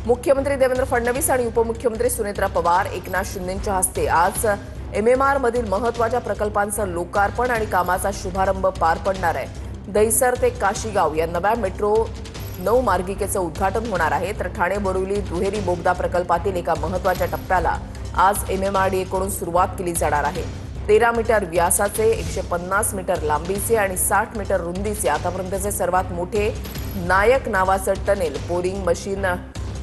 मुख्यमंत्री देवेंद्र फडणवीस आणि उपमुख्यमंत्री सुनेत्रा पवार एकनाथ शिंदेंच्या हस्ते आज एमएमआर मधील महत्त्वाच्या प्रकल्पांचं लोकार्पण आणि कामाचा शुभारंभ पार पडणार आहे। दहिसर ते काशीगाव या नव्या मेट्रो 9 मार्गिकेचं उद्घाटन होणार आहे। तर ठाणे बोरिवली दुहेरी बोगदा प्रकल्पातील एका महत्त्वाच्या टप्प्याला आज एमएमआरडीएकडून सुरुवात केली जाणार आहे। 13 मीटर व्यासाचे, 150 मीटर लांबीचे आणि 60 मीटर रुंदीचे आतापर्यंतचे सर्वात मोठे नायक नावाचं tunnel boring machine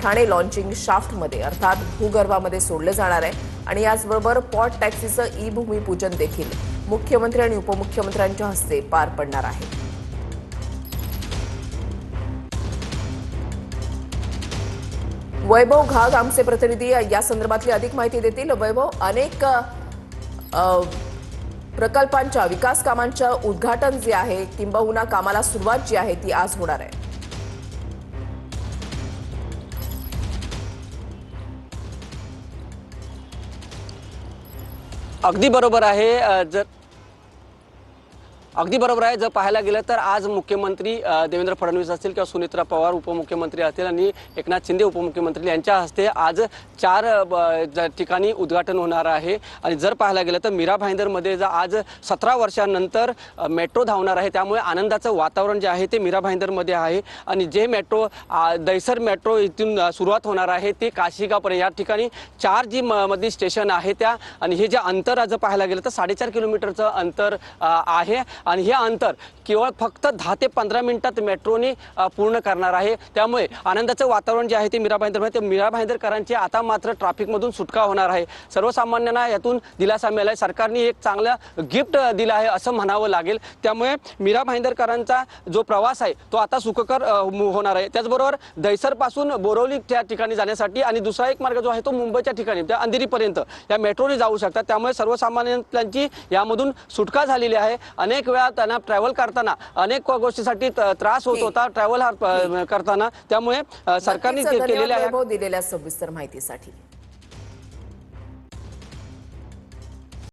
Thane launching शाफ्टमध्ये अर्थात भूगर्भामध्ये सोडले जाणार आहे। आणि याचबरोबर पॉट टॅक्सीचं ई भूमिपूजन देखील मुख्यमंत्री आणि उपमुख्यमंत्र्यांच्या हस्ते पार पडणार आहे। वैभव घाग आमचे प्रतिनिधी या संदर्भातली अधिक माहिती देतील। वैभव, अनेक प्रकल्पांच्या विकास कामांचं उद्घाटन जे आहे किंबहुना कामाला सुरुवात जी आहे ती आज होणार आहे। अगदी बरोबर आहे। जर पाहायला गेलं तर आज मुख्यमंत्री देवेंद्र फडणवीस असतील किंवा सुनेत्रा पवार उपमुख्यमंत्री असतील आणि एकनाथ शिंदे उपमुख्यमंत्री यांच्या हस्ते आज 4 ठिकाणी उद्घाटन होणार आहे। आणि जर पाहायला गेलं तर मीरा भाईंदरमध्ये आज 17 वर्षांनंतर मेट्रो धावणार आहे, त्यामुळे आनंदाचं वातावरण जे आहे ते मीरा भाईंदरमध्ये आहे। आणि जे मेट्रो दहिसर मेट्रो इथून सुरुवात होणार आहे ते काशीगावपर्यंत या ठिकाणी 4 जी मधली स्टेशन आहे त्या, आणि हे जे अंतर जर पाहायला गेलं तर 4.5 किलोमीटरचं अंतर आहे। आणि हे अंतर केवळ फक्त 10 ते 15 मिनिटात मेट्रोने पूर्ण करणार आहे। त्यामुळे आनंदाचं वातावरण जे आहे ते मीरा भाईंदरकरांची आता मात्र ट्रॅफिकमधून सुटका होणार आहे। सर्वसामान्यांना यातून दिलासा मिळाला। सरकारने एक चांगलं गिफ्ट दिलं आहे असं म्हणावं लागेल। त्यामुळे मीरा भाईंदरकरांचा जो प्रवास आहे तो आता सुखकर होणार आहे। त्याचबरोबर दहिसर पासून बोरिवली त्या ठिकाणी जाण्यासाठी आणि दुसरा एक मार्ग जो आहे तो मुंबईच्या ठिकाणी त्या अंधेरीपर्यंत या मेट्रोने जाऊ शकतात। त्यामुळे सर्वसामान्यांची यामधून सुटका झालेली आहे। अनेक वेळा त्यांना ट्रॅव्हल करताना अनेक गोष्टीसाठी त्रास होत होता ट्रॅव्हल करताना, त्यामुळे सरकारने केलेल्या दिलेल्या सविस्तर माहितीसाठी।